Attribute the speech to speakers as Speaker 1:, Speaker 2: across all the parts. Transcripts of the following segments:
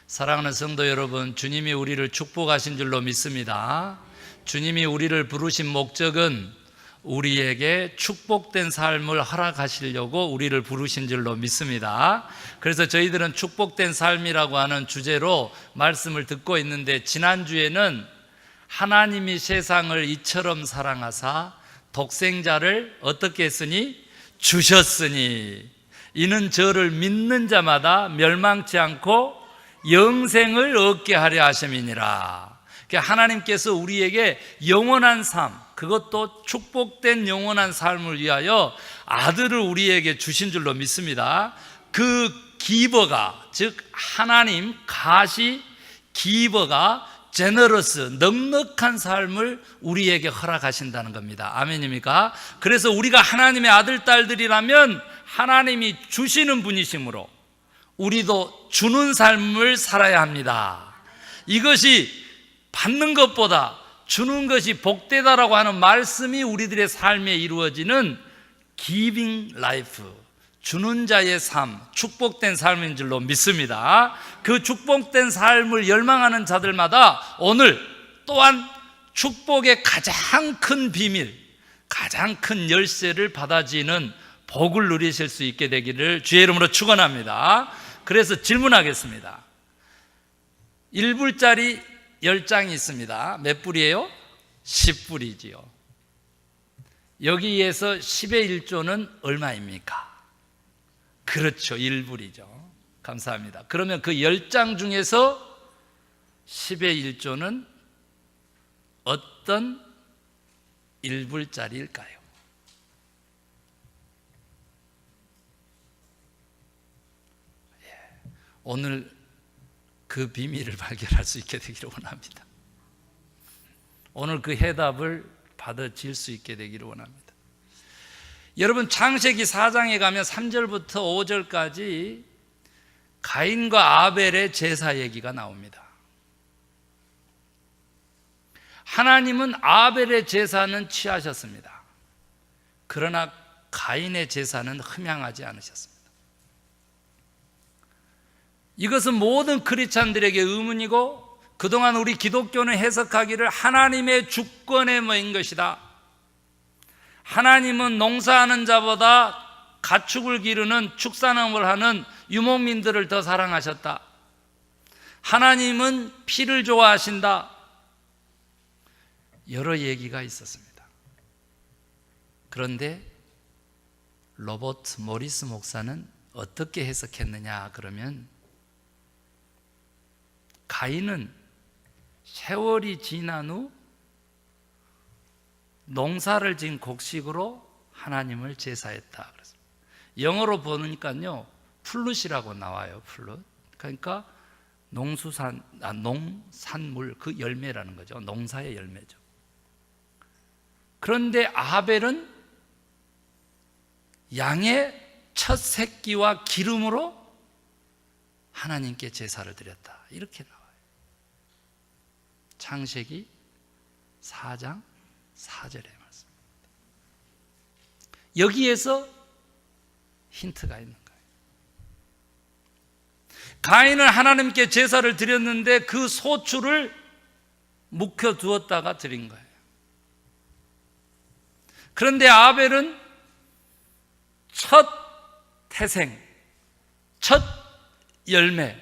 Speaker 1: 사랑하는 성도 여러분, 주님이 우리를 축복하신 줄로 믿습니다. 주님이 우리를 부르신 목적은 우리에게 축복된 삶을 허락하시려고 우리를 부르신 줄로 믿습니다. 그래서 저희들은 축복된 삶이라고 하는 주제로 말씀을 듣고 있는데, 지난주에는 하나님이 세상을 이처럼 사랑하사 독생자를 어떻게 했으니? 주셨으니 이는 저를 믿는 자마다 멸망치 않고 영생을 얻게 하려 하심이니라. 하나님께서 우리에게 영원한 삶, 그것도 축복된 영원한 삶을 위하여 아들을 우리에게 주신 줄로 믿습니다. 그 기버가, 즉 하나님 가시 기버가 제너러스, 넉넉한 삶을 우리에게 허락하신다는 겁니다. 아멘입니까? 그래서 우리가 하나님의 아들, 딸들이라면 하나님이 주시는 분이시므로 우리도 주는 삶을 살아야 합니다. 이것이 받는 것보다 주는 것이 복되다라고 하는 말씀이 우리들의 삶에 이루어지는 giving life, 주는 자의 삶, 축복된 삶인 줄로 믿습니다. 그 축복된 삶을 열망하는 자들마다 오늘 또한 축복의 가장 큰 비밀, 가장 큰 열쇠를 받아지는 복을 누리실 수 있게 되기를 주의 이름으로 축원합니다. 그래서 질문하겠습니다. 1불짜리 10장이 있습니다. 몇 불이에요? 10불이지요. 여기에서 10의 1조는 얼마입니까? 그렇죠, 1불이죠. 감사합니다. 그러면 그 10장 중에서 10의 1조는 어떤 1불짜리일까요? 오늘 그 비밀을 발견할 수 있게 되기를 원합니다. 오늘 그 해답을 받아질 수 있게 되기를 원합니다. 여러분, 창세기 4장에 가면 3절부터 5절까지 가인과 아벨의 제사 얘기가 나옵니다. 하나님은 아벨의 제사는 취하셨습니다. 그러나 가인의 제사는 흠양하지 않으셨습니다. 이것은 모든 크리스찬들에게 의문이고, 그동안 우리 기독교는 해석하기를 하나님의 주권에 모인 것이다. 하나님은 농사하는 자보다 가축을 기르는 축산업을 하는 유목민들을 더 사랑하셨다. 하나님은 피를 좋아하신다. 여러 얘기가 있었습니다. 그런데 로버트 모리스 목사는 어떻게 해석했느냐 그러면, 가인은 세월이 지난 후 농사를 지은 곡식으로 하나님을 제사했다. 영어로 보니까요, 플룻이라고 나와요. 플룻. 그러니까 농산물, 그 열매라는 거죠. 농사의 열매죠. 그런데 아벨은 양의 첫 새끼와 기름으로 하나님께 제사를 드렸다. 이렇게 나와요. 창세기 4장 4절의 말씀입니다. 여기에서 힌트가 있는 거예요. 가인은 하나님께 제사를 드렸는데 그 소출을 묵혀두었다가 드린 거예요. 그런데 아벨은 첫 태생, 첫 열매,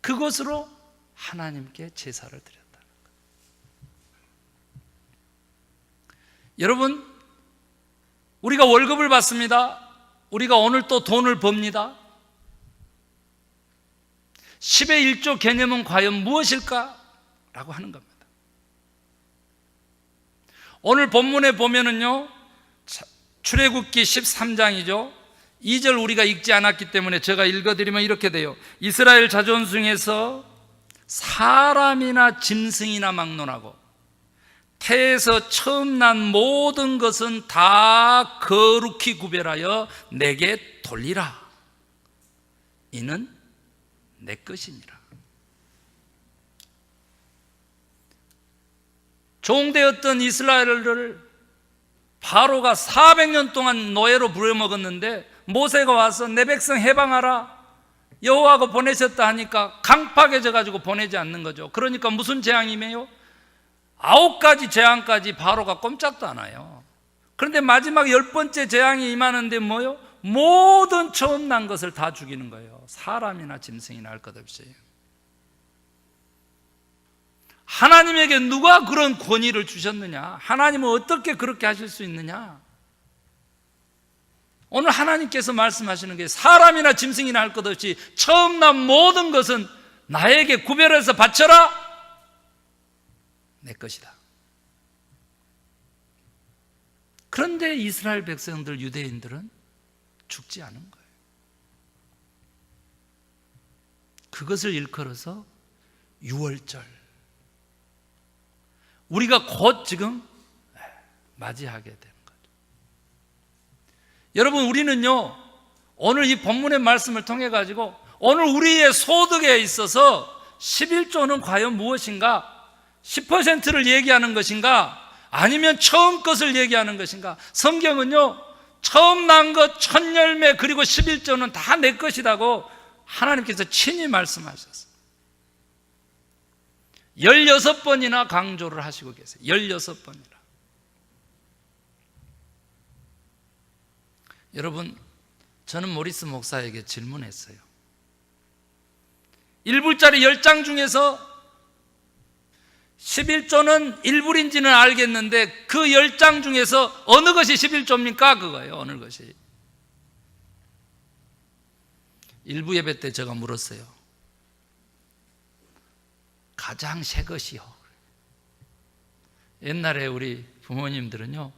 Speaker 1: 그것으로 하나님께 제사를 드렸다는 거예요. 여러분, 우리가 월급을 받습니다. 우리가 오늘 또 돈을 법니다. 10의 1조 개념은 과연 무엇일까? 라고 하는 겁니다. 오늘 본문에 보면은요, 출애굽기 13장이죠. 2절 우리가 읽지 않았기 때문에 제가 읽어드리면 이렇게 돼요. 이스라엘 자존승에서 사람이나 짐승이나 막론하고 태에서 처음 난 모든 것은 다 거룩히 구별하여 내게 돌리라. 이는 내 것이니라. 종되었던 이스라엘을 바로가 400년 동안 노예로 부려먹었는데 모세가 와서 내 백성 해방하라. 여호와가 보내셨다 하니까 강팍해져 가지고 보내지 않는 거죠. 그러니까 무슨 재앙이매요? 9가지 재앙까지 바로가 꼼짝도 않아요. 그런데 마지막 10번째 재앙이 임하는데 뭐요? 모든 처음 난 것을 다 죽이는 거예요. 사람이나 짐승이나 할 것 없이. 하나님에게 누가 그런 권위를 주셨느냐? 하나님은 어떻게 그렇게 하실 수 있느냐? 오늘 하나님께서 말씀하시는 게 사람이나 짐승이나 할 것 없이 처음 난 모든 것은 나에게 구별해서 바쳐라, 내 것이다. 그런데 이스라엘 백성들, 유대인들은 죽지 않은 거예요. 그것을 일컬어서 유월절, 우리가 곧 지금 맞이하게 되는 거죠. 여러분, 우리는요, 오늘 이 본문의 말씀을 통해 가지고 오늘 우리의 소득에 있어서 11조는 과연 무엇인가? 10%를 얘기하는 것인가? 아니면 처음 것을 얘기하는 것인가? 성경은요, 처음 난 것, 첫 열매, 그리고 11조는 다 내 것이라고 하나님께서 친히 말씀하셨어요. 16번이나 강조를 하시고 계세요. 16번이나. 여러분, 저는 모리스 목사에게 질문했어요. 1불짜리 10장 중에서 11조는 1불인지는 알겠는데 그 10장 중에서 어느 것이 11조입니까? 그거예요. 어느 것이. 일부 예배 때 제가 물었어요. 가장 새 것이요. 옛날에 우리 부모님들은요,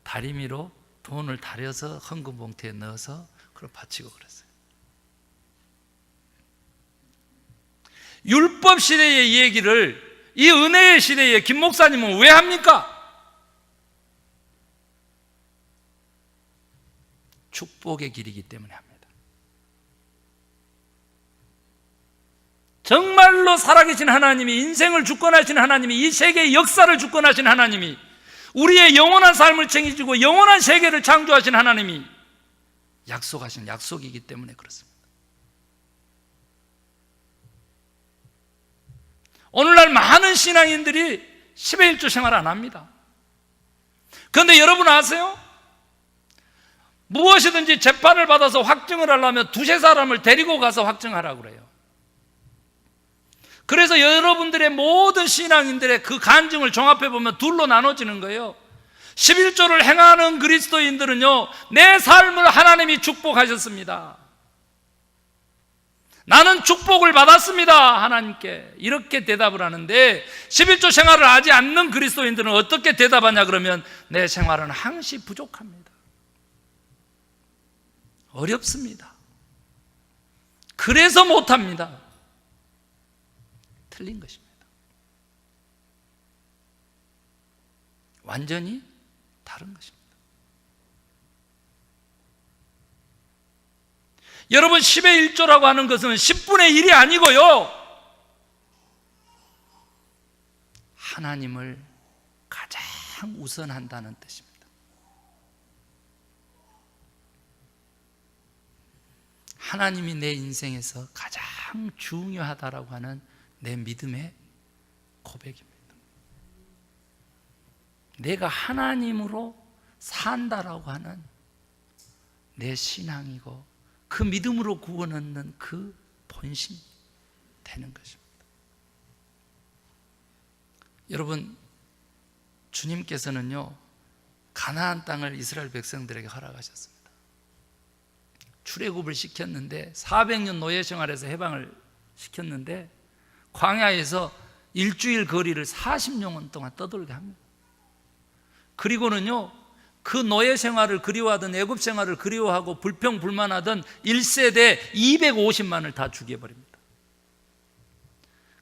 Speaker 1: 다리미로 돈을 다려서 헌금 봉투에 넣어서 그걸 바치고 그랬어요. 율법 시대의 얘기를 이 은혜의 시대에 김 목사님은 왜 합니까? 축복의 길이기 때문에 합니다. 정말로 살아계신 하나님이, 인생을 주권하신 하나님이, 이 세계의 역사를 주권하신 하나님이, 우리의 영원한 삶을 책임지고 영원한 세계를 창조하신 하나님이 약속하신 약속이기 때문에 그렇습니다. 오늘날 많은 신앙인들이 10의 1조 생활 안 합니다. 그런데 여러분 아세요? 무엇이든지 재판을 받아서 확증을 하려면 두세 사람을 데리고 가서 확증하라고 그래요. 그래서 여러분들의 모든 신앙인들의 그 간증을 종합해 보면 둘로 나눠지는 거예요. 11조를 행하는 그리스도인들은요, 내 삶을 하나님이 축복하셨습니다. 나는 축복을 받았습니다, 하나님께. 이렇게 대답을 하는데 11조 생활을 하지 않는 그리스도인들은 어떻게 대답하냐 그러면 내 생활은 항시 부족합니다. 어렵습니다. 그래서 못합니다. 틀린 것입니다. 완전히 다른 것입니다. 여러분, 10의 1조라고 하는 것은 10분의 1이 아니고요, 하나님을 가장 우선한다는 뜻입니다. 하나님이 내 인생에서 가장 중요하다라고 하는 내 믿음의 고백입니다. 내가 하나님으로 산다라고 하는 내 신앙이고 그 믿음으로 구원 얻는 그 본심이 되는 것입니다. 여러분, 주님께서는요, 가나안 땅을 이스라엘 백성들에게 허락하셨습니다. 출애굽을 시켰는데 400년 노예 생활에서 해방을 시켰는데 광야에서 일주일 거리를 40년간 동안 떠돌게 합니다. 그리고는요, 그 노예 생활을 그리워하던, 애굽 생활을 그리워하고 불평불만하던 1세대 250만을 다 죽여버립니다.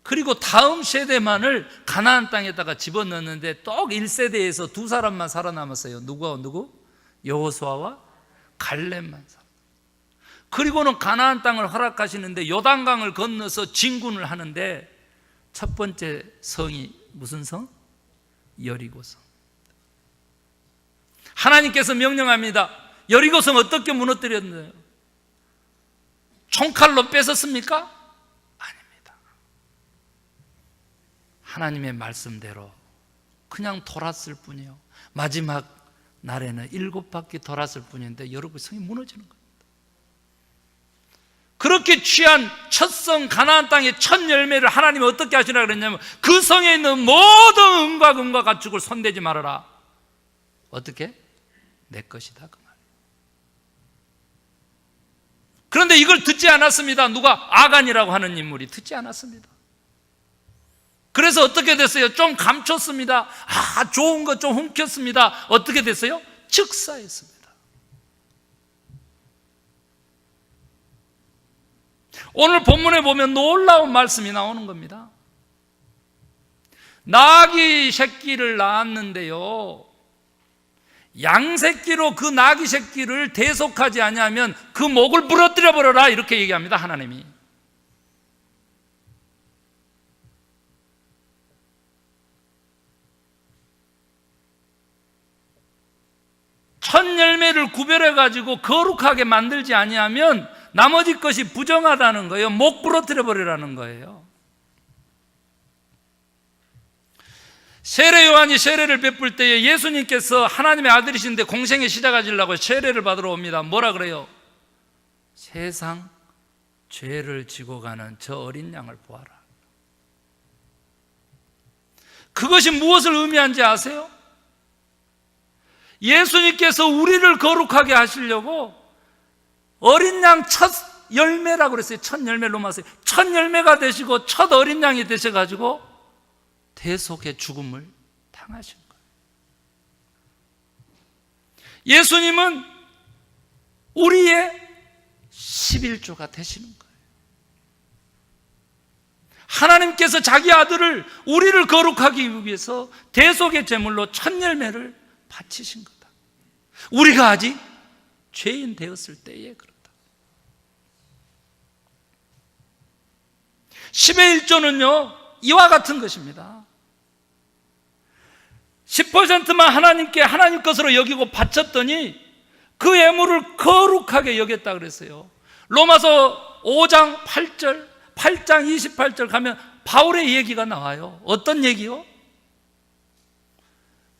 Speaker 1: 그리고 다음 세대만을 가나안 땅에다가 집어넣는데 또 1세대에서 두 사람만 살아남았어요. 누구? 여호수아와 갈렙만 살아. 그리고는 가나안 땅을 허락하시는데 요단강을 건너서 진군을 하는데 첫 번째 성이 무슨 성? 여리고성. 하나님께서 명령합니다. 여리고성 어떻게 무너뜨렸나요? 총칼로 뺏었습니까? 아닙니다. 하나님의 말씀대로 그냥 돌았을 뿐이요, 마지막 날에는 7바퀴 돌았을 뿐인데 여러분 성이 무너지는 겁니다. 그렇게 취한 첫 성 가나안 땅의 첫 열매를 하나님이 어떻게 하시라 그랬냐면, 그 성에 있는 모든 은과 금과 가축을 손대지 말아라. 어떻게? 내 것이다, 그 말. 그런데 이걸 듣지 않았습니다. 누가? 아간이라고 하는 인물이 듣지 않았습니다. 그래서 어떻게 됐어요? 좀 감췄습니다. 좋은 거 좀 훔쳤습니다. 어떻게 됐어요? 즉사했습니다. 오늘 본문에 보면 놀라운 말씀이 나오는 겁니다. 나귀 새끼를 낳았는데요, 양새끼로 그 나귀 새끼를 대속하지 아니하면 그 목을 부러뜨려 버려라, 이렇게 얘기합니다, 하나님이. 첫 열매를 구별해 가지고 거룩하게 만들지 아니하면 나머지 것이 부정하다는 거예요. 목 부러뜨려 버리라는 거예요. 세례 요한이 세례를 베풀 때에 예수님께서 하나님의 아들이신데 공생애 시작하시려고 세례를 받으러 옵니다. 뭐라 그래요? 세상 죄를 지고 가는 저 어린 양을 보아라. 그것이 무엇을 의미하는지 아세요? 예수님께서 우리를 거룩하게 하시려고 어린 양 첫 열매라고 그랬어요. 첫 열매로 말해서 첫 열매가 되시고 첫 어린 양이 되셔가지고 대속의 죽음을 당하신 거예요. 예수님은 우리의 11조가 되시는 거예요. 하나님께서 자기 아들을, 우리를 거룩하기 위해서 대속의 제물로 첫 열매를 바치신 거다. 우리가 아직 죄인 되었을 때에 그렇다. 10의 1조는요 이와 같은 것입니다. 10%만 하나님께 하나님 것으로 여기고 바쳤더니 그 예물을 거룩하게 여겼다 그랬어요. 로마서 5장 8절, 8장 28절 가면 바울의 얘기가 나와요. 어떤 얘기요?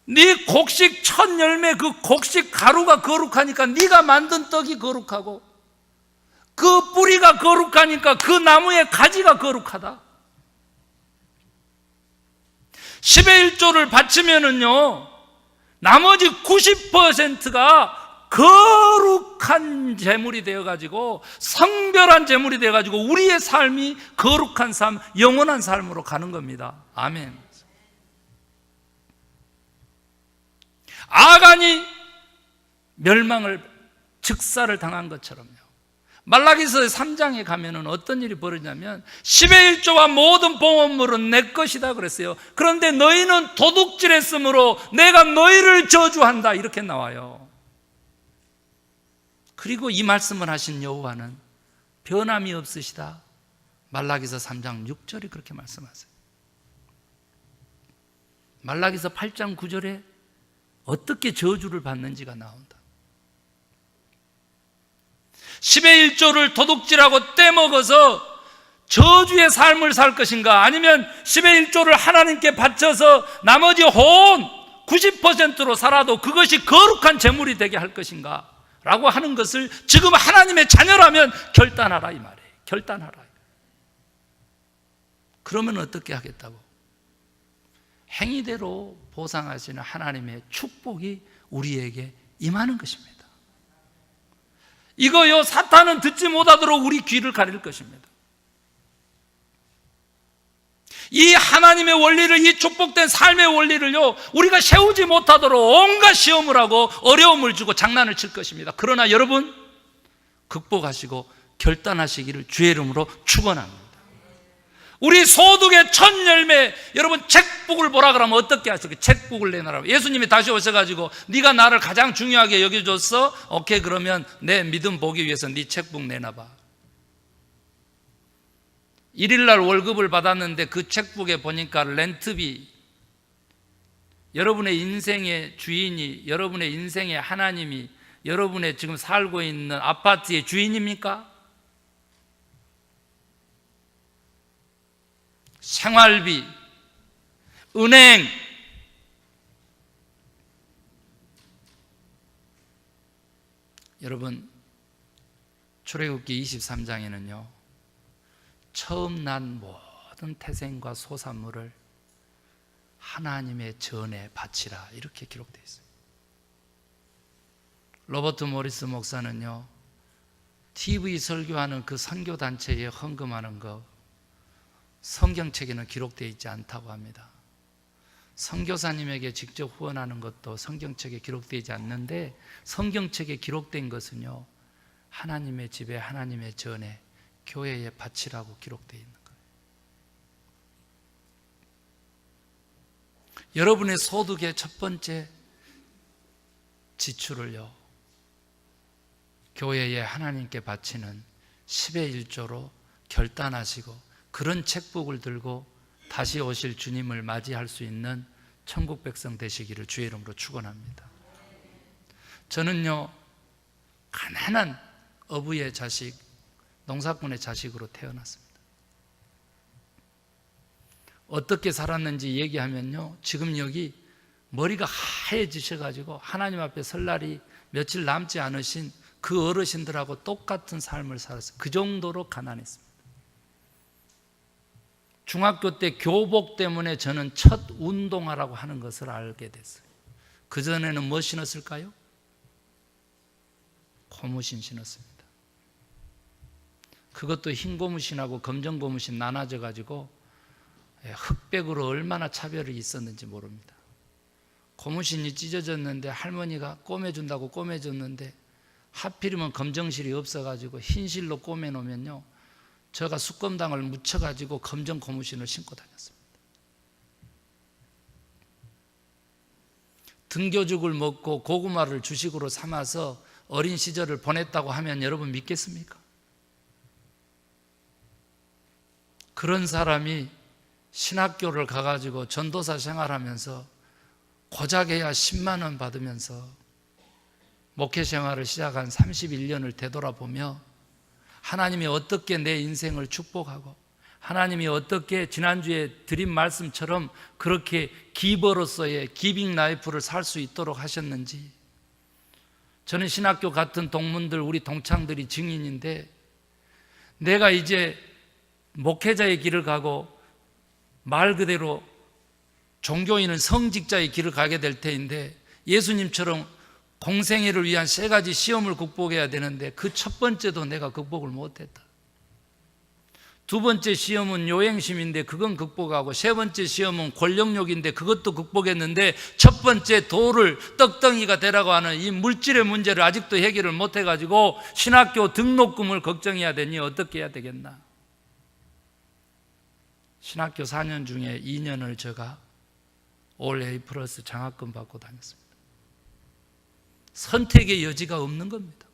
Speaker 1: 네 곡식 첫 열매, 그 곡식 가루가 거룩하니까 네가 만든 떡이 거룩하고, 그 뿌리가 거룩하니까 그 나무의 가지가 거룩하다. 10의 1조를 바치면은요 나머지 90%가 거룩한 제물이 되어가지고, 성별한 제물이 되어가지고 우리의 삶이 거룩한 삶, 영원한 삶으로 가는 겁니다. 아멘. 아간이 멸망을, 즉사를 당한 것처럼요, 말라기서 3장에 가면은 어떤 일이 벌어지냐면 10의 1조와 모든 봉헌물은 내 것이다 그랬어요. 그런데 너희는 도둑질했으므로 내가 너희를 저주한다, 이렇게 나와요. 그리고 이 말씀을 하신 여호와는 변함이 없으시다. 말라기서 3장 6절에 그렇게 말씀하세요. 말라기서 8장 9절에 어떻게 저주를 받는지가 나온다. 10의 1조를 도둑질하고 떼먹어서 저주의 삶을 살 것인가, 아니면 10의 1조를 하나님께 바쳐서 나머지 혼 90%로 살아도 그것이 거룩한 제물이 되게 할 것인가 라고 하는 것을 지금 하나님의 자녀라면 결단하라, 이 말이에요. 결단하라. 그러면 어떻게 하겠다고? 행위대로 보상하시는 하나님의 축복이 우리에게 임하는 것입니다. 이거요, 사탄은 듣지 못하도록 우리 귀를 가릴 것입니다. 이 하나님의 원리를, 이 축복된 삶의 원리를요 우리가 세우지 못하도록 온갖 시험을 하고 어려움을 주고 장난을 칠 것입니다. 그러나 여러분 극복하시고 결단하시기를 주의 이름으로 축원합니다. 우리 소득의 첫 열매, 여러분 책북을 보라 그러면 어떻게 하실까요? 책북을 내놔라. 예수님이 다시 오셔가지고 네가 나를 가장 중요하게 여겨줬어? 오케이, 그러면 내 믿음 보기 위해서 네 책북 내놔봐. 1일날 월급을 받았는데 그 책북에 보니까 렌트비, 여러분의 인생의 주인이, 여러분의 인생의 하나님이 여러분의 지금 살고 있는 아파트의 주인입니까? 생활비, 은행, 여러분 출애굽기 23장에는요 처음 난 모든 태생과 소산물을 하나님의 전에 바치라 이렇게 기록되어 있어요. 로버트 모리스 목사는요 TV 설교하는 그 선교단체에 헌금하는 거 성경책에는 기록되어 있지 않다고 합니다. 선교사님에게 직접 후원하는 것도 성경책에 기록되지 않는데 성경책에 기록된 것은요 하나님의 집에 하나님의 전에 교회에 바치라고 기록되어 있는 거예요. 여러분의 소득의 첫 번째 지출을요 교회에 하나님께 바치는 10의 1조로 결단하시고 그런 책북을 들고 다시 오실 주님을 맞이할 수 있는 천국 백성 되시기를 주의 이름으로 축원합니다. 저는요 가난한 어부의 자식, 농사꾼의 자식으로 태어났습니다. 어떻게 살았는지 얘기하면요 지금 여기 머리가 하얘지셔가지고 하나님 앞에 설 날이 며칠 남지 않으신 그 어르신들하고 똑같은 삶을 살았어요. 그 정도로 가난했습니다. 중학교 때 교복 때문에 저는 첫 운동화라고 하는 것을 알게 됐어요. 그전에는 뭐 신었을까요? 고무신 신었습니다. 그것도 흰 고무신하고 검정 고무신 나눠져 가지고 흑백으로 얼마나 차별이 있었는지 모릅니다. 고무신이 찢어졌는데 할머니가 꼬매준다고 꼬매줬는데 하필이면 검정실이 없어가지고 흰실로 꼬매놓으면요 제가 숯검당을 묻혀가지고 검정 고무신을 신고 다녔습니다. 등교죽을 먹고 고구마를 주식으로 삼아서 어린 시절을 보냈다고 하면 여러분 믿겠습니까? 그런 사람이 신학교를 가가지고 전도사 생활하면서 고작해야 10만 원 받으면서 목회 생활을 시작한 31년을 되돌아보며 하나님이 어떻게 내 인생을 축복하고 하나님이 어떻게 지난주에 드린 말씀처럼 그렇게 기버로서의 기빙 라이프를 살 수 있도록 하셨는지 저는 신학교 같은 동문들 우리 동창들이 증인인데 내가 이제 목회자의 길을 가고 말 그대로 종교인은 성직자의 길을 가게 될 테인데 예수님처럼 공생애를 위한 3가지 시험을 극복해야 되는데 그 첫 번째도 내가 극복을 못했다. 두 번째 시험은 요행심인데 그건 극복하고 세 번째 시험은 권력욕인데 그것도 극복했는데 첫 번째 돌을 떡덩이가 되라고 하는 이 물질의 문제를 아직도 해결을 못해가지고 신학교 등록금을 걱정해야 되니 어떻게 해야 되겠나. 신학교 4년 중에 2년을 제가 올 A 플러스 장학금 받고 다녔습니다. 선택의 여지가 없는 겁니다.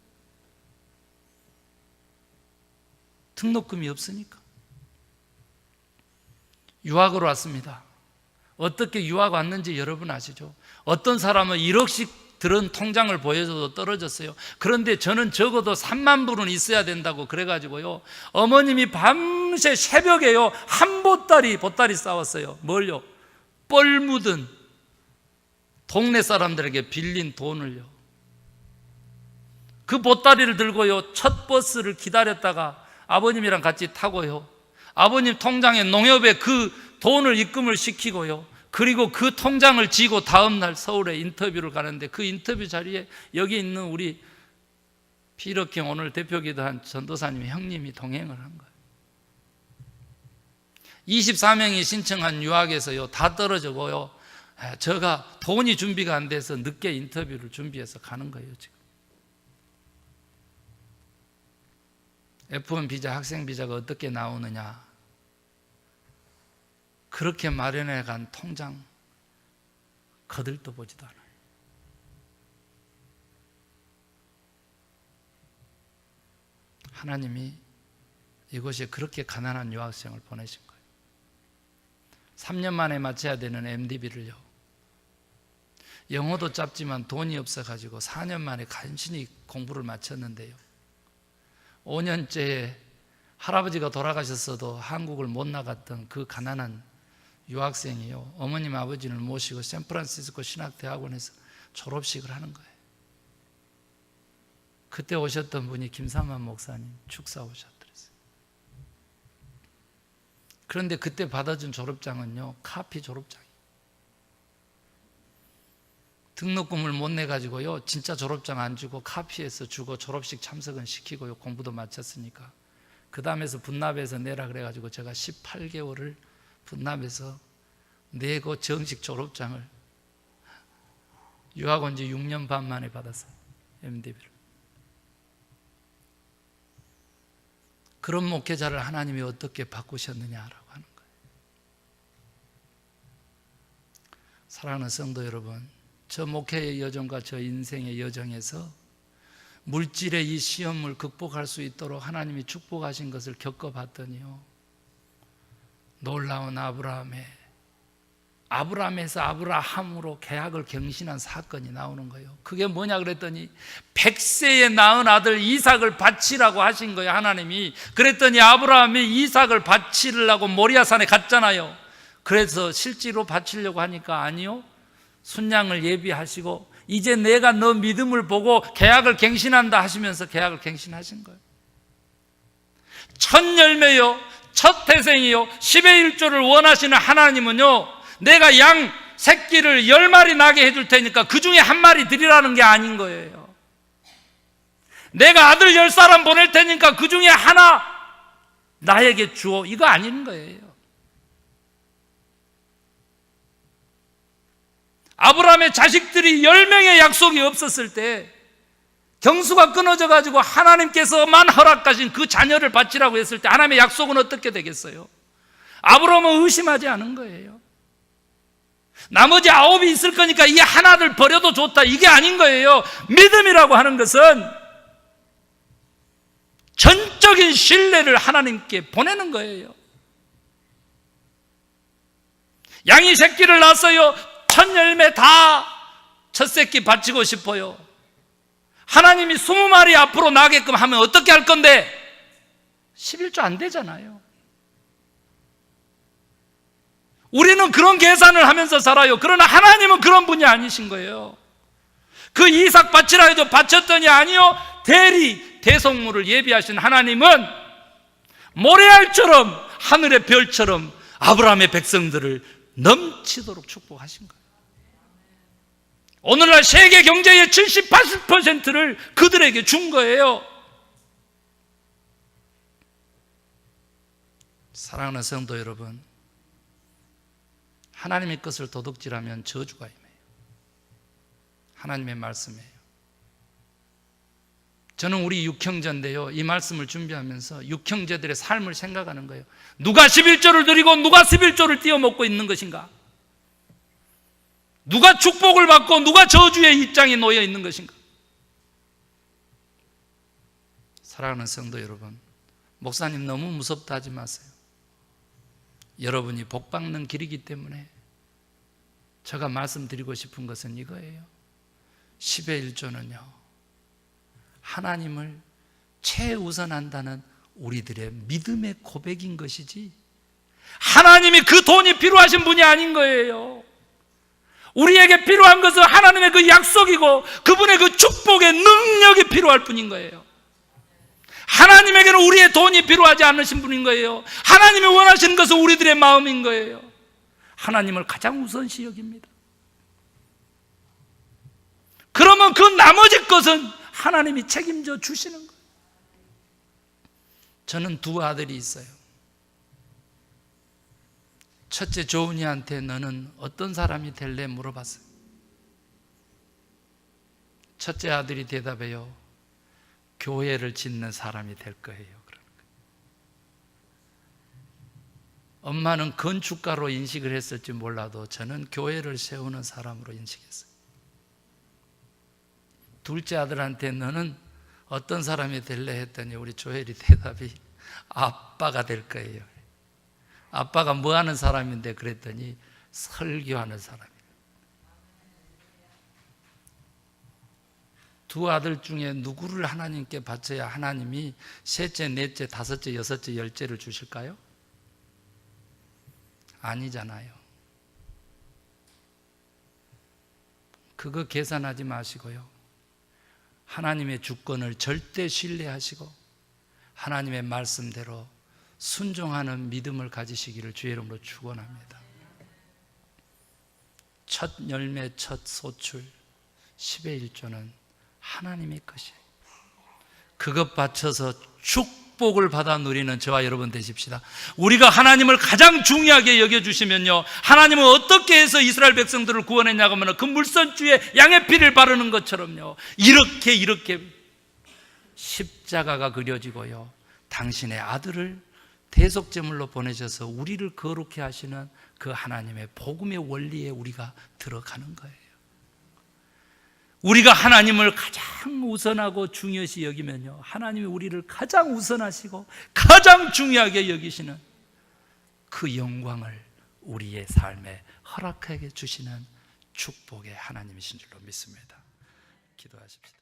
Speaker 1: 등록금이 없으니까. 유학으로 왔습니다. 어떻게 유학 왔는지 여러분 아시죠? 어떤 사람은 1억씩 들은 통장을 보여줘도 떨어졌어요. 그런데 저는 적어도 3만 불은 있어야 된다고 그래가지고요 어머님이 밤새 새벽에요 한 보따리 싸웠어요. 뭘요? 뻘 묻은 동네 사람들에게 빌린 돈을요 그 보따리를 들고요 첫 버스를 기다렸다가 아버님이랑 같이 타고요 아버님 통장에 농협에 그 돈을 입금을 시키고요 그리고 그 통장을 쥐고 다음날 서울에 인터뷰를 가는데 그 인터뷰 자리에 여기 있는 우리 피력형 오늘 대표기도 한 전도사님의 형님이 동행을 한 거예요. 24명이 신청한 유학에서요 다 떨어지고요 제가 돈이 준비가 안 돼서 늦게 인터뷰를 준비해서 가는 거예요. 지금 F1 비자, 학생 비자가 어떻게 나오느냐 그렇게 마련해 간 통장 거들떠 보지도 않아요. 하나님이 이곳에 그렇게 가난한 유학생을 보내신 거예요. 3년 만에 마쳐야 되는 MDB를요 영어도 짧지만 돈이 없어가지고 4년 만에 간신히 공부를 마쳤는데요 5년째에 할아버지가 돌아가셨어도 한국을 못 나갔던 그 가난한 유학생이요, 어머님 아버지를 모시고 샌프란시스코 신학대학원에서 졸업식을 하는 거예요. 그때 오셨던 분이 김삼환 목사님 축사 오셨더랬어요. 그런데 그때 받아준 졸업장은요, 카피 졸업장이에요. 등록금을 못 내가지고요, 진짜 졸업장 안 주고 카피해서 주고 졸업식 참석은 시키고요, 공부도 마쳤으니까 그 다음에서 분납해서 내라 그래가지고 제가 18개월을 분납해서 내고 정식 졸업장을 유학 온 지 6년 반 만에 받았어요. MDB를. 그런 목회자를 하나님이 어떻게 바꾸셨느냐라고 하는 거예요. 사랑하는 성도 여러분, 저 목회의 여정과 저 인생의 여정에서 물질의 이 시험을 극복할 수 있도록 하나님이 축복하신 것을 겪어봤더니요, 놀라운 아브라함에서 아브라함으로 계약을 갱신한 사건이 나오는 거예요. 그게 뭐냐 그랬더니 100세에 낳은 아들 이삭을 바치라고 하신 거예요, 하나님이. 그랬더니 아브라함이 이삭을 바치려고 모리아산에 갔잖아요. 그래서 실제로 바치려고 하니까 아니요, 순양을 예비하시고 이제 내가 너 믿음을 보고 계약을 갱신한다 하시면서 계약을 갱신하신 거예요. 첫 열매요, 첫 태생이요, 10의 1조를 원하시는 하나님은요, 내가 양 새끼를 10마리 나게 해줄 테니까 그 중에 한 마리 드리라는 게 아닌 거예요. 내가 아들 10사람 보낼 테니까 그 중에 하나 나에게 주어, 이거 아닌 거예요. 아브라함의 자식들이 10명의 약속이 없었을 때, 경수가 끊어져 가지고 하나님께서만 허락하신 그 자녀를 바치라고 했을 때 하나님의 약속은 어떻게 되겠어요? 아브라함은 의심하지 않은 거예요. 나머지 9이 있을 거니까 이 하나를 버려도 좋다, 이게 아닌 거예요. 믿음이라고 하는 것은 전적인 신뢰를 하나님께 보내는 거예요. 양이 새끼를 낳았어요. 첫 열매 다 첫 새끼 바치고 싶어요. 하나님이 20마리 앞으로 나게끔 하면 어떻게 할 건데? 11조 안 되잖아요. 우리는 그런 계산을 하면서 살아요. 그러나 하나님은 그런 분이 아니신 거예요. 그 이삭 바치라 해도 바쳤더니 아니요, 대속물을 예비하신 하나님은 모래알처럼 하늘의 별처럼 아브라함의 백성들을 넘치도록 축복하신 거예요. 오늘날 세계 경제의 70, 80%를 그들에게 준 거예요. 사랑하는 성도 여러분, 하나님의 것을 도둑질하면 저주가 임해요. 하나님의 말씀이에요. 저는 우리 육형제인데요, 이 말씀을 준비하면서 육형제들의 삶을 생각하는 거예요. 누가 11조를 드리고 누가 11조를 띄어먹고 있는 것인가? 누가 축복을 받고 누가 저주의 입장에 놓여 있는 것인가? 사랑하는 성도 여러분, 목사님 너무 무섭다 하지 마세요. 여러분이 복받는 길이기 때문에 제가 말씀드리고 싶은 것은 이거예요. 10의 1조는요, 하나님을 최우선한다는 우리들의 믿음의 고백인 것이지, 하나님이 그 돈이 필요하신 분이 아닌 거예요. 우리에게 필요한 것은 하나님의 그 약속이고 그분의 그 축복의 능력이 필요할 뿐인 거예요. 하나님에게는 우리의 돈이 필요하지 않으신 분인 거예요. 하나님이 원하시는 것은 우리들의 마음인 거예요. 하나님을 가장 우선시 여깁니다. 그러면 그 나머지 것은 하나님이 책임져 주시는 거예요. 저는 두 아들이 있어요. 첫째 조은이한테 너는 어떤 사람이 될래 물어봤어요. 첫째 아들이 대답해요. 교회를 짓는 사람이 될 거예요. 그러는 거예요. 엄마는 건축가로 인식을 했을지 몰라도 저는 교회를 세우는 사람으로 인식했어요. 둘째 아들한테 너는 어떤 사람이 될래 했더니 우리 조엘이 대답이 아빠가 될 거예요. 아빠가 뭐 하는 사람인데 그랬더니 설교하는 사람이에요. 두 아들 중에 누구를 하나님께 바쳐야 하나님이 셋째, 넷째, 다섯째, 여섯째, 열째를 주실까요? 아니잖아요. 그거 계산하지 마시고요. 하나님의 주권을 절대 신뢰하시고 하나님의 말씀대로 순종하는 믿음을 가지시기를 주의 이름으로 축원합니다. 첫 열매, 첫 소출 10의 1조는 하나님의 것이에요. 그것 바쳐서 축복을 받아 누리는 저와 여러분 되십시다. 우리가 하나님을 가장 중요하게 여겨주시면요, 하나님은 어떻게 해서 이스라엘 백성들을 구원했냐고 하면 그 물선주에 양의 피를 바르는 것처럼요, 이렇게 십자가가 그려지고요, 당신의 아들을 대속제물로 보내셔서 우리를 거룩해 하시는 그 하나님의 복음의 원리에 우리가 들어가는 거예요. 우리가 하나님을 가장 우선하고 중요시 여기면요, 하나님이 우리를 가장 우선하시고 가장 중요하게 여기시는 그 영광을 우리의 삶에 허락하게 주시는 축복의 하나님이신 줄로 믿습니다. 기도하십시다.